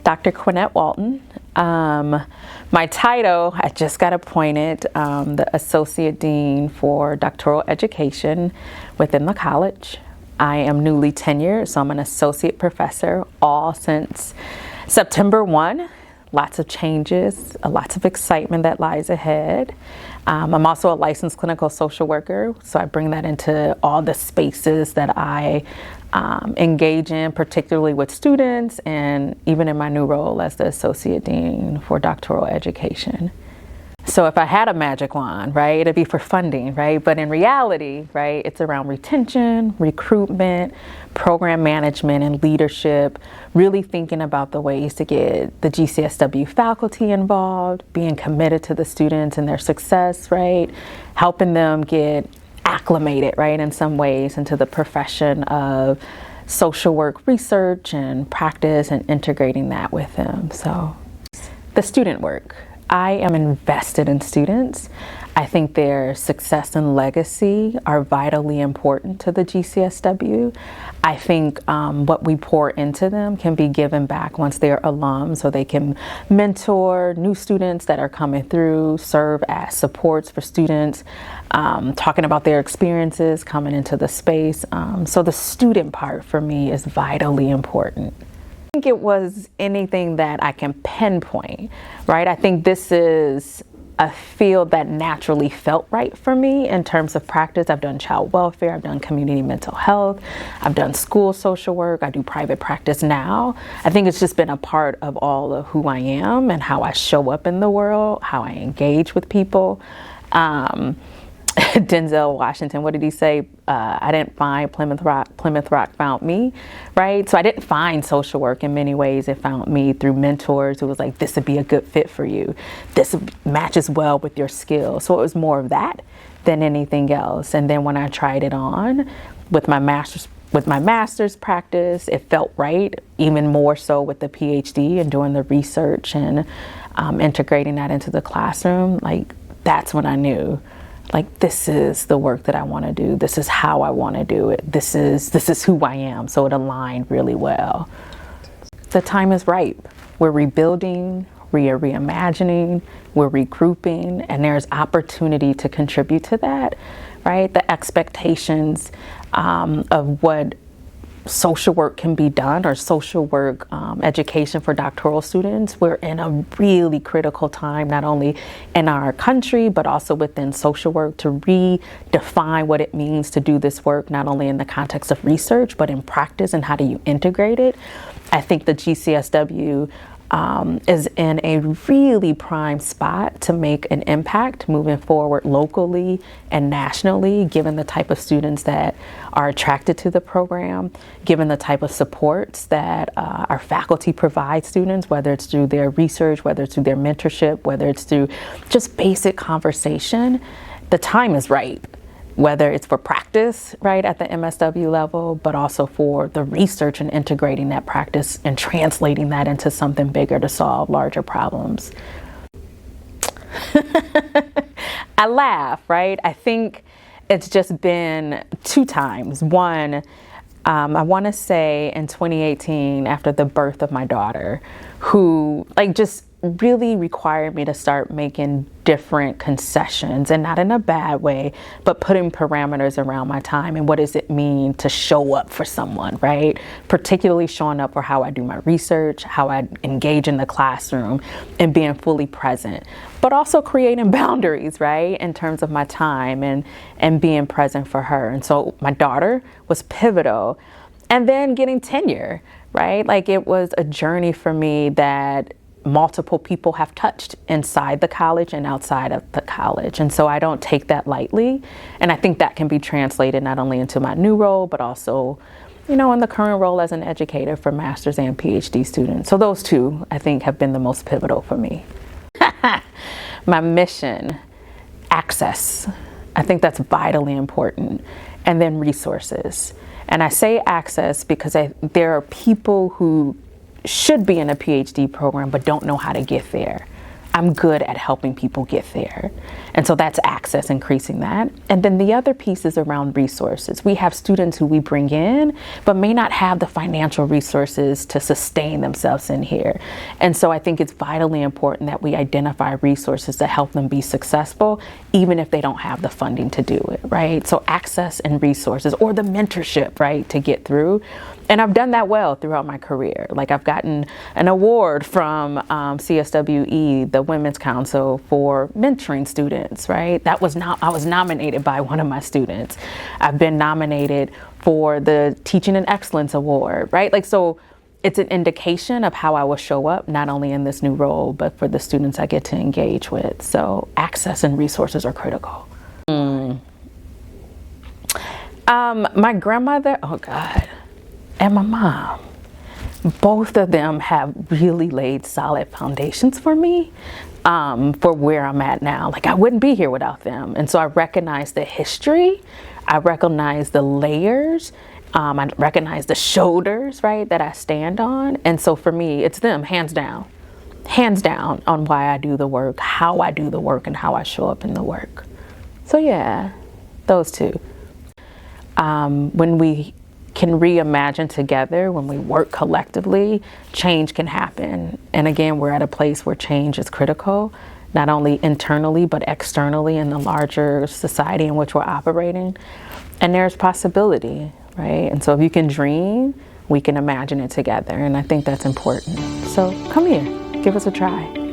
Dr. Quenette Walton. My title, I just got appointed the Associate Dean for Doctoral Education within the college. I am newly tenured, so I'm an associate professor, all since September 1. Lots of changes, lots of excitement that lies ahead. I'm also a licensed clinical social worker, so I bring that into all the spaces that I engage in, particularly with students and even in my new role as the Associate Dean for Doctoral Education. So if I had a magic wand, right, it'd be for funding, right? But in reality, right, it's around retention, recruitment, program management, and leadership, really thinking about the ways to get the GCSW faculty involved, being committed to the students and their success, right? Helping them get acclimated, right, in some ways into the profession of social work research and practice and integrating that with them. So the student work. I am invested in students. I think their success and legacy are vitally important to the GCSW. I think what we pour into them can be given back once they're alums, so they can mentor new students that are coming through, serve as supports for students, talking about their experiences coming into the space. So the student part for me is vitally important. I think it was anything that I can pinpoint, right? I think this is a field that naturally felt right for me in terms of practice. I've done child welfare, I've done community mental health, I've done school social work, I do private practice now. I think it's just been a part of all of who I am and how I show up in the world, how I engage with people. Denzel Washington, what did he say? I didn't find Plymouth Rock found me, right? So I didn't find social work in many ways. It found me through mentors who was like, this would be a good fit for you. This matches well with your skills. So it was more of that than anything else. And then when I tried it on with my master's practice, it felt right, even more so with the PhD and doing the research and integrating that into the classroom. Like, that's when I knew, like, this is the work that I want to do. This is how I want to do it. This is who I am. So it aligned really well. The time is ripe. We're rebuilding, we're reimagining, we're regrouping, and there's opportunity to contribute to that, right? The expectations of what social work can be done, or social work education for doctoral students. We're in a really critical time, not only in our country, but also within social work, to redefine what it means to do this work, not only in the context of research, but in practice, and how do you integrate it. I think the GCSW is in a really prime spot to make an impact moving forward locally and nationally, given the type of students that are attracted to the program, given the type of supports that our faculty provide students, whether it's through their research, whether it's through their mentorship, whether it's through just basic conversation. The time is right, whether it's for practice, right, at the MSW level, but also for the research and integrating that practice and translating that into something bigger to solve larger problems. I laugh, right? I think it's just been two times. One, I want to say in 2018, after the birth of my daughter, who just really required me to start making different concessions, and not in a bad way, but putting parameters around my time and what does it mean to show up for someone, right? Particularly showing up for how I do my research, how I engage in the classroom, and being fully present, but also creating boundaries, right, in terms of my time and being present for her. And so my daughter was pivotal. And then getting tenure, right? Like, it was a journey for me that multiple people have touched inside the college and outside of the college. And so I don't take that lightly. And I think that can be translated not only into my new role, but also, in the current role as an educator for master's and PhD students. So those two, I think, have been the most pivotal for me. My mission, access. I think that's vitally important. And then resources. And I say access because there are people who should be in a PhD program but don't know how to get there. I'm good at helping people get there. And so that's access, increasing that. And then the other piece is around resources. We have students who we bring in, but may not have the financial resources to sustain themselves in here. And so I think it's vitally important that we identify resources to help them be successful, even if they don't have the funding to do it, right? So access and resources, or the mentorship, right, to get through. And I've done that well throughout my career. Like, I've gotten an award from CSWE, the Women's Council, for mentoring students, right? I was nominated by one of my students. I've been nominated for the Teaching and Excellence Award, right? Like, so it's an indication of how I will show up, not only in this new role, but for the students I get to engage with. So access and resources are critical. My grandmother, oh God, and my mom, both of them have really laid solid foundations for me, for where I'm at now. Like, I wouldn't be here without them. And so I recognize the history, I recognize the layers, I recognize the shoulders, right, that I stand on. And so for me, it's them, hands down on why I do the work, how I do the work, and how I show up in the work. So yeah, those two. When we can reimagine together, when we work collectively, change can happen. And again, we're at a place where change is critical, not only internally, but externally in the larger society in which we're operating. And there's possibility, right? And so if you can dream, we can imagine it together. And I think that's important. So come here, give us a try.